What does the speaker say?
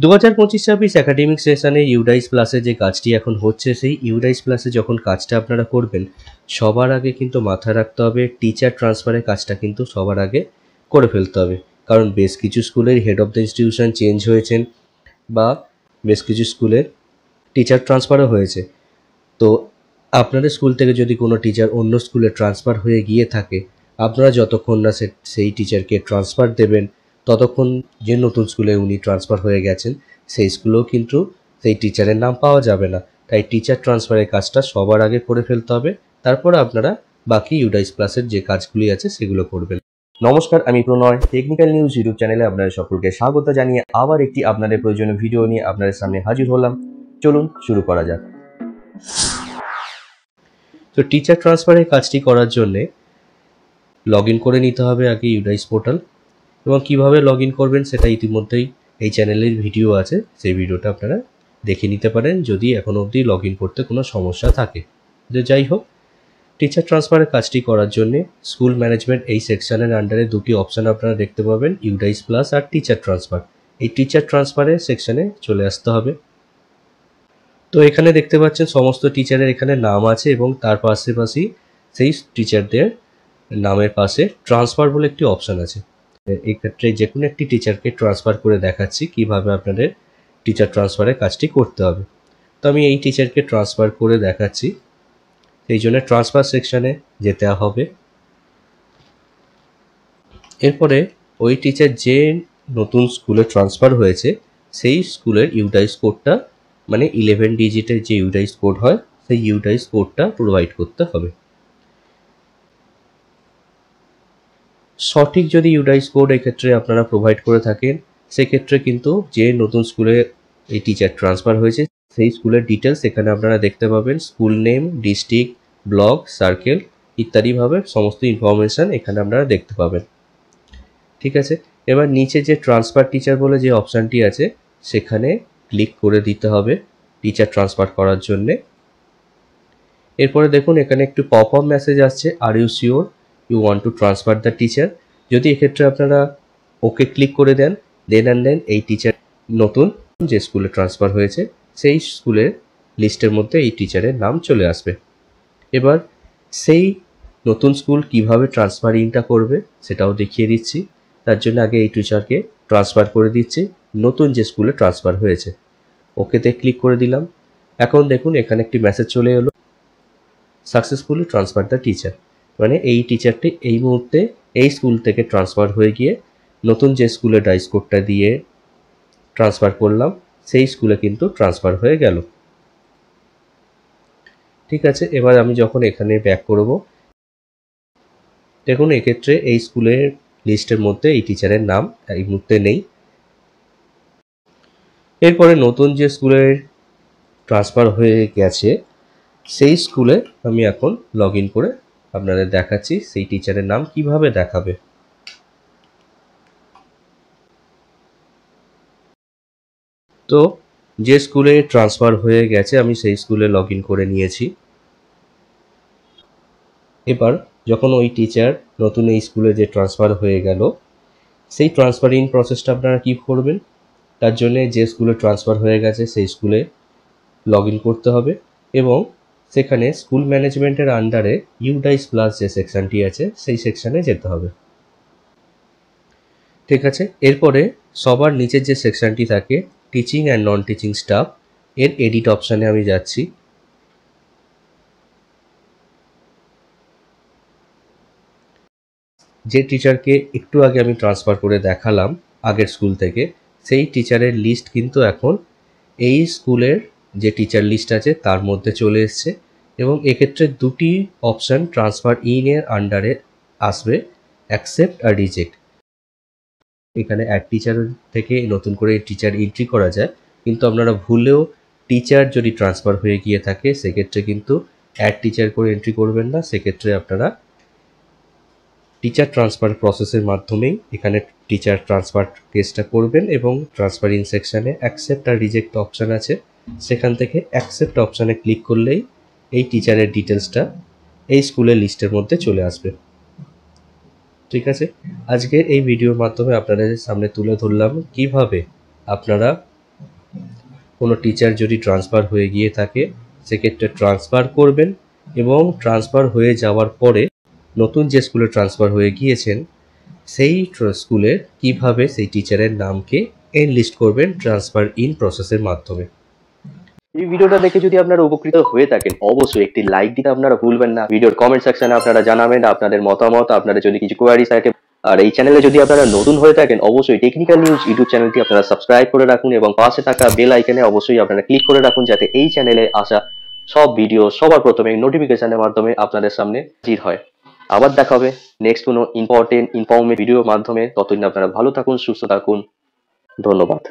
2025-26 academic সেশনে UDISE প্লাসে যে কাজটি এখন হচ্ছে, সেই ইউডাইস প্লাসে যখন কাজটা আপনারা করবেন, সবার আগে কিন্তু মাথায় রাখতে হবে টিচার ট্রান্সফারের কাজটা কিন্তু সবার আগে করে ফেলতে হবে। কারণ বেশ কিছু স্কুলের head of the institution change হয়েছেন বা বেশ কিছু স্কুলের টিচার ট্রান্সফারও হয়েছে। তো আপনাদের স্কুল থেকে যদি কোনো টিচার অন্য স্কুলে ট্রান্সফার হয়ে গিয়ে থাকে, আপনারা যতক্ষণ না সেই টিচারকে ট্রান্সফার দেবেন, ততক্ষণ যে নতুন স্কুলে উনি ট্রান্সফার হয়ে গেছেন সেই স্কুলেও কিন্তু সেই টিচারের নাম পাওয়া যাবে না। তাই টিচার ট্রান্সফারের কাজটা সবার আগে করে ফেলতে হবে, তারপর আপনারা বাকি ইউডাইস প্লাসের যে কাজগুলি আছে সেগুলো করবেন। নমস্কার, আমি প্রণয়। টেকনিক্যাল নিউজ ইউটিউব চ্যানেলে আপনাদের সকলকে স্বাগত জানিয়ে আবার একটি আপনাদের প্রয়োজনীয় ভিডিও নিয়ে আপনাদের সামনে হাজির হলাম। চলুন শুরু করা যাক। তো টিচার ট্রান্সফারের কাজটি করার জন্যে লগ ইন করে নিতে হবে আগে ইউডাইস পোর্টাল, এবং কীভাবে লগ ইন করবেন সেটা ইতিমধ্যেই এই চ্যানেলের ভিডিও আছে, সেই ভিডিওটা আপনারা দেখে নিতে পারেন যদি এখনও অবধি লগ ইন করতে কোনো সমস্যা থাকে। তো যাই হোক, টিচার ট্রান্সফারের কাজটি করার জন্যে স্কুল ম্যানেজমেন্ট এই সেকশনের আন্ডারে দুটি অপশান আপনারা দেখতে পাবেন, ইউডাইস প্লাস আর টিচার ট্রান্সফার। এই টিচার ট্রান্সফারের সেকশনে চলে আসতে হবে। তো এখানে দেখতে পাচ্ছেন সমস্ত টিচারের এখানে নাম আছে এবং তার পাশাপাশি সেই টিচারদের নামের পাশে ট্রান্সফার বলে একটি অপশান আছে। এই ক্ষেত্রে যে কোনো একটি টিচারকে ট্রান্সফার করে দেখাচ্ছি কিভাবে আপনাদের টিচার ট্রান্সফারের কাজটি করতে হবে। তো আমি এই টিচারকে ট্রান্সফার করে দেখাচ্ছি, সেই জন্য ট্রান্সফার সেকশানে যেতে হবে। এরপরে ওই টিচার যে নতুন স্কুলে ট্রান্সফার হয়েছে সেই স্কুলের ইউডাইস কোডটা, মানে 11 ডিজিটের যে ইউডাইস কোড হয়, সেই ইউডাইস কোডটা প্রোভাইড করতে হবে। সঠিক যদি ইউডাইস কোড এক্ষেত্রে আপনারা প্রোভাইড করে থাকেন, সেক্ষেত্রে কিন্তু যে নতুন স্কুলে এই টিচার ট্রান্সফার হয়েছে সেই স্কুলের ডিটেলস এখানে আপনারা দেখতে পাবেন। School name, district, block, circle ইত্যাদিভাবে সমস্ত ইনফরমেশান এখানে আপনারা দেখতে পাবেন। ঠিক আছে, এবার নিচে যে ট্রান্সফার টিচার বলে যে অপশানটি আছে সেখানে ক্লিক করে দিতে হবে টিচার ট্রান্সফার করার জন্যে। এরপরে দেখুন এখানে একটু পপ আপ মেসেজ আসছে, are you sure you want to transfer the teacher. যদি এক্ষেত্রে আপনারা ওকে ক্লিক করে দেন, দেন এই টিচার নতুন যে স্কুলে ট্রান্সফার হয়েছে সেই স্কুলের লিস্টের মধ্যে এই টিচারের নাম চলে আসবে। এবার সেই নতুন স্কুল কিভাবে ট্রান্সফারিংটা করবে সেটাও দেখিয়ে দিচ্ছি। তার জন্য আগে এই টিচারকে ট্রান্সফার করে দিচ্ছি নতুন যে স্কুলে ট্রান্সফার হয়েছে। ওকেতে ক্লিক করে দিলাম। এখন দেখুন এখানে একটি মেসেজ চলে এলো, সাকসেসফুলি ট্রান্সফার দ্য টিচার। মানে এই টিচারটি এই মুহূর্তে এই স্কুল থেকে ট্রান্সফার হয়ে গিয়ে নতুন যে স্কুলে ডাইস কোডটা দিয়ে ট্রান্সফার করলাম সেই স্কুলে কিন্তু ট্রান্সফার হয়ে গেল। ঠিক আছে, এবার আমি যখন এখানে ব্যাক করব, দেখুন এক্ষেত্রে এই স্কুলের লিস্টের মধ্যে এই টিচারের নাম এই মুহূর্তে নেই। এরপরে নতুন যে স্কুলের ট্রান্সফার হয়ে গেছে সেই স্কুলে আমি এখন লগ ইন করে আপনাদের দেখাচ্ছি সেই টিচারের নাম কিভাবে দেখাবে। তো যে স্কুলে ট্রান্সফার হয়ে গেছে আমি সেই স্কুলে লগ ইন করে নিয়েছি। এবার যখন ওই টিচার নতুন এই স্কুলে যে ট্রান্সফার হয়ে গেল সেই ট্রান্সফারিং প্রসেসটা আপনারা কী করবেন, তার জন্যে যে স্কুলে ট্রান্সফার হয়ে গেছে সেই স্কুলে লগ ইন করতে হবে এবং সেখানে স্কুল ম্যানেজমেন্টের আন্ডারে ইউডাইস প্লাস যে সেকশানটি আছে সেই সেকশানে যেতে হবে। ঠিক আছে, এরপরে সবার নিচের যে সেকশানটি থাকে teaching and non teaching staff, এর এডিট অপশানে আমি যাচ্ছি। যে টিচারকে একটু আগে আমি ট্রান্সফার করে দেখালাম আগের স্কুল থেকে, সেই টিচারের লিস্ট কিন্তু এখন এই স্কুলের যে টিচার লিস্ট আছে তার মধ্যে চলে এসছে এবং এক্ষেত্রে দুটি অপশান ট্রান্সফার ইনের আন্ডারে আসবে, অ্যাকসেপ্ট আর রিজেক্ট। এখানে অ্যাড টিচার থেকে নতুন করে টিচার এন্ট্রি করা যায়, কিন্তু আপনারা ভুলেও টিচার যদি ট্রান্সফার হয়ে গিয়ে থাকে সেক্ষেত্রে কিন্তু অ্যাড টিচার করে এন্ট্রি করবেন না। সেক্ষেত্রে আপনারা টিচার ট্রান্সফার প্রসেসের মাধ্যমেই এখানে টিচার ট্রান্সফার কেসটা করবেন এবং ট্রান্সফার ইন সেকশানে অ্যাকসেপ্ট আর রিজেক্ট অপশান আছে, সেখান থেকে অ্যাকসেপ্ট অপশানে ক্লিক করলেই এই টিচারের ডিটেলসটা এই স্কুলের লিস্টের মধ্যে চলে আসবে। ঠিক আছে, আজকের এই ভিডিওর মাধ্যমে আপনাদের সামনে তুলে ধরলাম কিভাবে আপনারা কোনো টিচার যদি ট্রান্সফার হয়ে গিয়ে থাকে সেক্ষেত্রে ট্রান্সফার করবেন, এবং ট্রান্সফার হয়ে যাওয়ার পরে নতুন যে স্কুলে ট্রান্সফার হয়ে গিয়েছেন সেই স্কুলের কিভাবে সেই টিচারের নামকে এনলিস্ট করবেন ট্রান্সফার ইন প্রসেসের মাধ্যমে। এই ভিডিওটা দেখে যদি আপনারা উপকৃত হয়ে থাকেন অবশ্যই একটি লাইক দিতে আপনারা ভুলবেন না। ভিডিওর কমেন্ট সেকশনে আপনারা জানাবেন আপনাদের মতামত, আপনাদের যদি কিছু কোয়ারি থাকে। আর এই চ্যানেলে যদি আপনারা নতুন হয়ে থাকেন অবশ্যই টেকনিক্যাল নিউজ ইউটিউব চ্যানেলটি আপনারা সাবস্ক্রাইব করে রাখুন এবং পাশে থাকা বেল আইকনে অবশ্যই আপনারা ক্লিক করে রাখুন, যাতে এই চ্যানেলে আসা সব ভিডিও সবার প্রথমে নোটিফিকেশনের মাধ্যমে আপনাদের সামনে হাজির হয়। আবার দেখা হবে নেক্সট কোনো ইম্পর্টেন্ট ইনফরমেটিভ ভিডিওর মাধ্যমে। ততদিন আপনারা ভালো থাকুন, সুস্থ থাকুন। ধন্যবাদ।